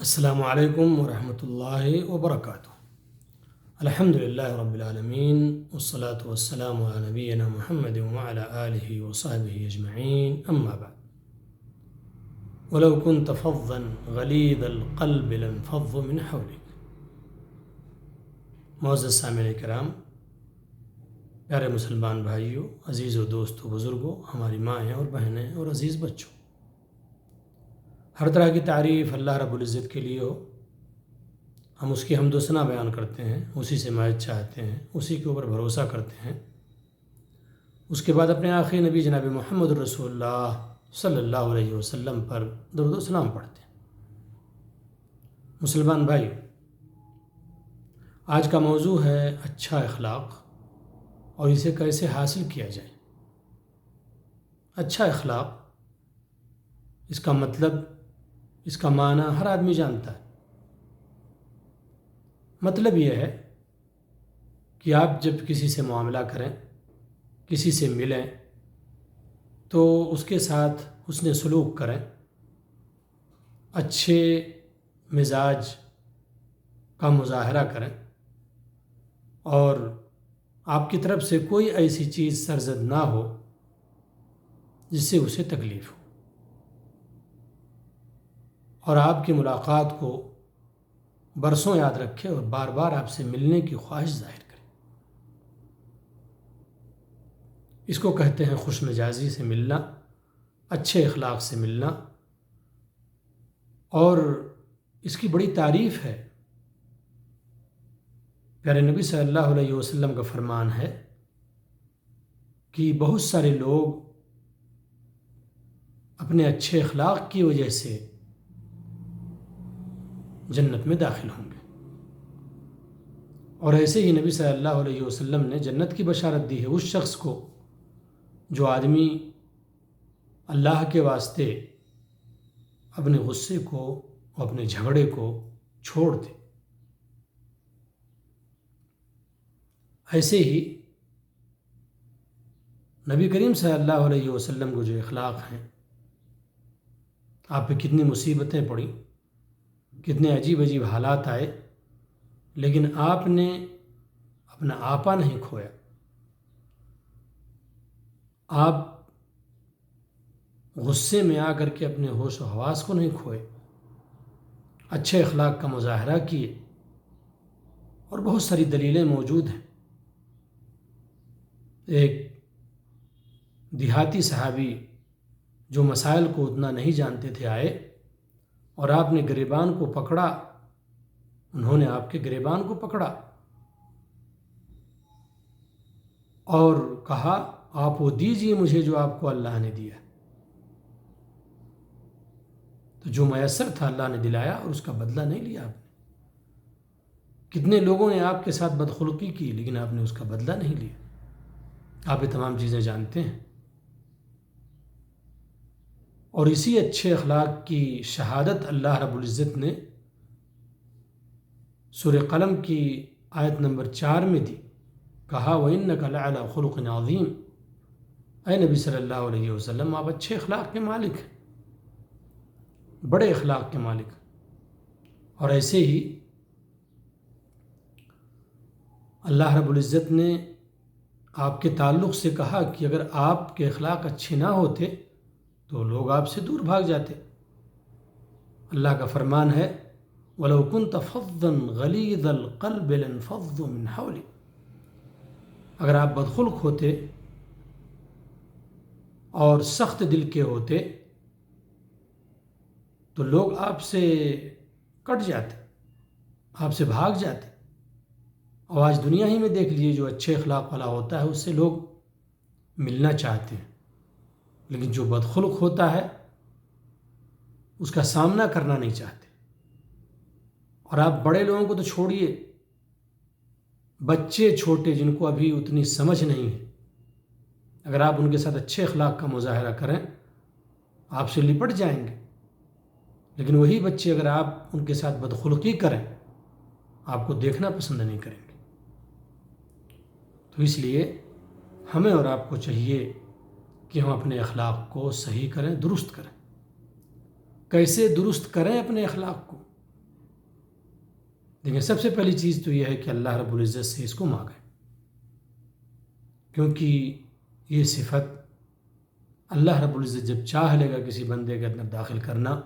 السلام علیکم ورحمۃ اللہ وبرکاتہ۔ الحمد للہ رب العالمین والصلاة والسلام علی نبینا محمد وعلی آلہ وصحبہ اجمعین، اما بعد۔ ولو كنت فظا غلیظ القلب لانفضوا من حولک۔ معزز سامعین کرام، پیارے مسلمان بھائیوں، عزیز و دوستو، بزرگوں، ہماری مائیں اور بہنیں اور عزیز بچوں، ہر طرح کی تعریف اللہ رب العزت کے لیے ہو۔ ہم اس کی حمد و ثنا بیان کرتے ہیں، اسی سے مدد چاہتے ہیں، اسی کے اوپر بھروسہ کرتے ہیں۔ اس کے بعد اپنے آخری نبی جناب محمد رسول اللہ صلی اللہ علیہ وسلم پر درود و سلام پڑھتے ہیں۔ مسلمان بھائی، آج کا موضوع ہے اچھا اخلاق اور اسے کیسے حاصل کیا جائے۔ اچھا اخلاق، اس کا مطلب، اس کا معنی ہر آدمی جانتا ہے۔ مطلب یہ ہے کہ آپ جب کسی سے معاملہ کریں، کسی سے ملیں، تو اس کے ساتھ حسن سلوک کریں، اچھے مزاج کا مظاہرہ کریں، اور آپ کی طرف سے کوئی ایسی چیز سرزد نہ ہو جس سے اسے تکلیف ہو، اور آپ کی ملاقات کو برسوں یاد رکھے اور بار بار آپ سے ملنے کی خواہش ظاہر کرے۔ اس کو کہتے ہیں خوش مزاجی سے ملنا، اچھے اخلاق سے ملنا، اور اس کی بڑی تعریف ہے۔ پیارے نبی صلی اللہ علیہ وسلم کا فرمان ہے کہ بہت سارے لوگ اپنے اچھے اخلاق کی وجہ سے جنت میں داخل ہوں گے، اور ایسے ہی نبی صلی اللہ علیہ وسلم نے جنت کی بشارت دی ہے اس شخص کو جو آدمی اللہ کے واسطے اپنے غصے کو، اپنے جھگڑے کو چھوڑ دے۔ ایسے ہی نبی کریم صلی اللہ علیہ وسلم کو جو اخلاق ہیں، آپ پہ کتنی مصیبتیں پڑیں، کتنے عجیب عجیب حالات آئے، لیکن آپ نے اپنا آپا نہیں کھویا۔ آپ غصے میں آ کر کے اپنے ہوش و حواس کو نہیں کھوئے، اچھے اخلاق کا مظاہرہ کیے، اور بہت ساری دلیلیں موجود ہیں۔ ایک دیہاتی صحابی جو مسائل کو اتنا نہیں جانتے تھے آئے، اور آپ نے گریبان کو پکڑا، انہوں نے آپ کے گریبان کو پکڑا اور کہا، آپ وہ دیجئے مجھے جو آپ کو اللہ نے دیا۔ تو جو میسر تھا اللہ نے دلایا، اور اس کا بدلہ نہیں لیا آپ نے۔ کتنے لوگوں نے آپ کے ساتھ بدخلقی کی، لیکن آپ نے اس کا بدلہ نہیں لیا۔ آپ یہ تمام چیزیں جانتے ہیں، اور اسی اچھے اخلاق کی شہادت اللہ رب العزت نے سورہ قلم کی آیت نمبر 4 میں دی۔ کہا، وَإِنَّكَ لَعَلَىٰ خُلُقٍ عَظِيمٍ۔ اے نبی صلی اللہ علیہ وسلم، آپ اچھے اخلاق کے مالک ہیں، بڑے اخلاق کے مالک ہیں۔ اور ایسے ہی اللہ رب العزت نے آپ کے تعلق سے کہا کہ اگر آپ کے اخلاق اچھے نہ ہوتے تو لوگ آپ سے دور بھاگ جاتے۔ اللہ کا فرمان ہے، وَلَوْ كُنْتَ فَظًّا غَلِيظَ الْقَلْبِ لَانفَضُّوا مِنْ حَوْلِكَ۔ اگر آپ بدخلق ہوتے اور سخت دل کے ہوتے تو لوگ آپ سے کٹ جاتے، آپ سے بھاگ جاتے۔ اور آج دنیا ہی میں دیکھ لیجیے، جو اچھے اخلاق والا ہوتا ہے اس سے لوگ ملنا چاہتے ہیں، لیکن جو بدخلق ہوتا ہے اس کا سامنا کرنا نہیں چاہتے۔ اور آپ بڑے لوگوں کو تو چھوڑیے، بچے چھوٹے جن کو ابھی اتنی سمجھ نہیں ہے، اگر آپ ان کے ساتھ اچھے اخلاق کا مظاہرہ کریں، آپ سے لپٹ جائیں گے۔ لیکن وہی بچے اگر آپ ان کے ساتھ بدخلقی کریں، آپ کو دیکھنا پسند نہیں کریں گے۔ تو اس لیے ہمیں اور آپ کو چاہیے کہ ہم اپنے اخلاق کو صحیح کریں، درست کریں۔ کیسے درست کریں اپنے اخلاق کو؟ دیکھیں سب سے پہلی چیز تو یہ ہے کہ اللہ رب العزت سے اس کو مانگیں، کیونکہ یہ صفت اللہ رب العزت جب چاہ لے گا کسی بندے کے اندر داخل کرنا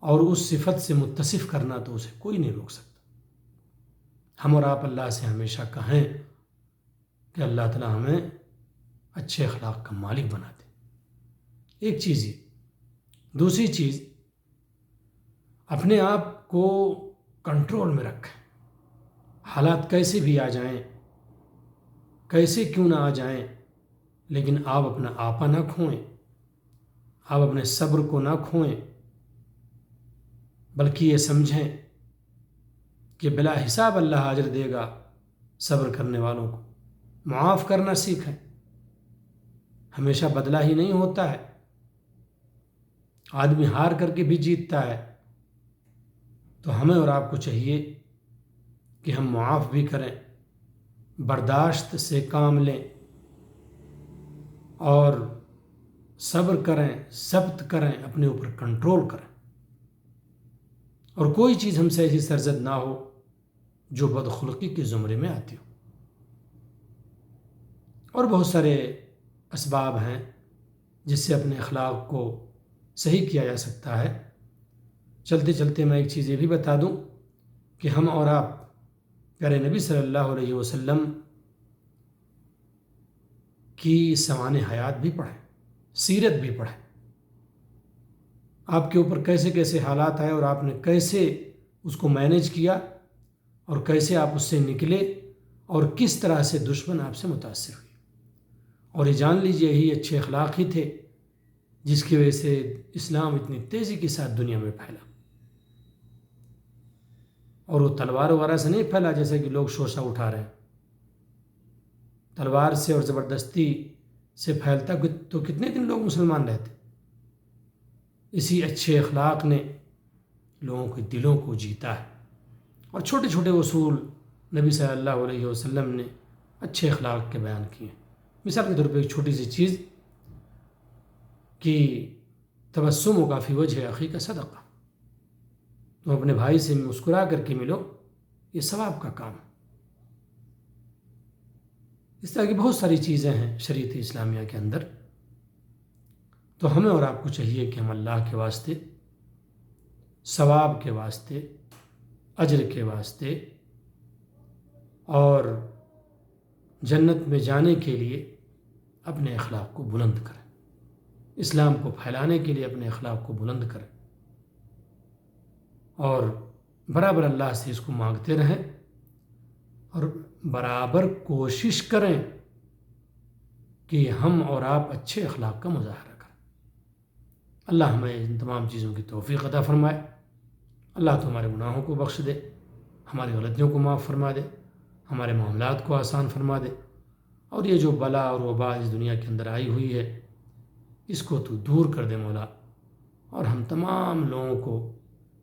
اور اس صفت سے متصف کرنا تو اسے کوئی نہیں روک سکتا۔ ہم اور آپ اللہ سے ہمیشہ کہیں کہ اللہ تعالیٰ ہمیں اچھے اخلاق کا مالک بنا دے، ایک چیز یہ۔ دوسری چیز، اپنے آپ کو کنٹرول میں رکھیں، حالات کیسے بھی آ جائیں، کیسے کیوں نہ آ جائیں، لیکن آپ اپنا آپا نہ کھوئیں، آپ اپنے صبر کو نہ کھوئیں، بلکہ یہ سمجھیں کہ بلا حساب اللہ اجر دے گا صبر کرنے والوں کو۔ معاف کرنا سیکھیں، ہمیشہ بدلہ ہی نہیں ہوتا ہے، آدمی ہار کر کے بھی جیتتا ہے۔ تو ہمیں اور آپ کو چاہیے کہ ہم معاف بھی کریں، برداشت سے کام لیں اور صبر کریں، ضبط کریں، اپنے اوپر کنٹرول کریں، اور کوئی چیز ہم سے ایسی سرزد نہ ہو جو بدخلقی کے زمرے میں آتی ہو۔ اور بہت سارے اسباب ہیں جس سے اپنے اخلاق کو صحیح کیا جا سکتا ہے۔ چلتے چلتے میں ایک چیز یہ بھی بتا دوں کہ ہم اور آپ پیارے نبی صلی اللہ علیہ وسلم کی سوانح حیات بھی پڑھیں، سیرت بھی پڑھیں، آپ کے اوپر کیسے کیسے حالات آئے اور آپ نے کیسے اس کو مینیج کیا اور کیسے آپ اس سے نکلے اور کس طرح سے دشمن آپ سے متاثر ہوئے۔ اور یہ جان لیجیے یہی اچھے اخلاق ہی تھے جس کی وجہ سے اسلام اتنی تیزی کے ساتھ دنیا میں پھیلا، اور وہ تلوار وغیرہ سے نہیں پھیلا جیسے کہ لوگ شوشہ اٹھا رہے ہیں۔ تلوار سے اور زبردستی سے پھیلتا تو کتنے دن لوگ مسلمان رہتے۔ اسی اچھے اخلاق نے لوگوں کے دلوں کو جیتا ہے، اور چھوٹے چھوٹے اصول نبی صلی اللہ علیہ وسلم نے اچھے اخلاق کے بیان کیے ہیں۔ مثال کے طور پہ ایک چھوٹی سی چیز کہ تبسم کا فی وجہ اخی کا صدقہ، تم اپنے بھائی سے مسکرا کر کے ملو، یہ ثواب کا کام ہے۔ اس طرح کی بہت ساری چیزیں ہیں شریعت اسلامیہ کے اندر۔ تو ہمیں اور آپ کو چاہیے کہ ہم اللہ کے واسطے، ثواب کے واسطے، اجر کے واسطے اور جنت میں جانے کے لیے اپنے اخلاق کو بلند کریں، اسلام کو پھیلانے کے لیے اپنے اخلاق کو بلند کریں، اور برابر اللہ سے اس کو مانگتے رہیں اور برابر کوشش کریں کہ ہم اور آپ اچھے اخلاق کا مظاہرہ کریں۔ اللہ ہمیں ان تمام چیزوں کی توفیق عطا فرمائے۔ اللہ تو ہمارے گناہوں کو بخش دے، ہماری غلطیوں کو معاف فرما دے، ہمارے معاملات کو آسان فرما دے، اور یہ جو بلا اور وبا اس دنیا کے اندر آئی ہوئی ہے اس کو تو دور کر دے مولا، اور ہم تمام لوگوں کو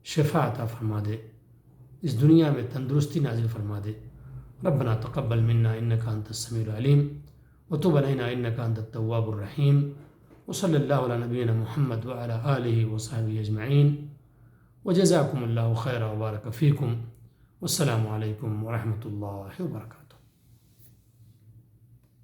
شفا عطا فرما دے، اس دنیا میں تندرستی نازل فرما دے۔ ربنا تقبل منا انك انت السميع العليم وتب علينا انك انت التواب الرحيم، وصلى الله على نبينا محمد وعلى آله وصحبه اجمعين، وجزاكم الله خيرا وبارك فيكم، والسلام عليكم ورحمة الله وبركاته۔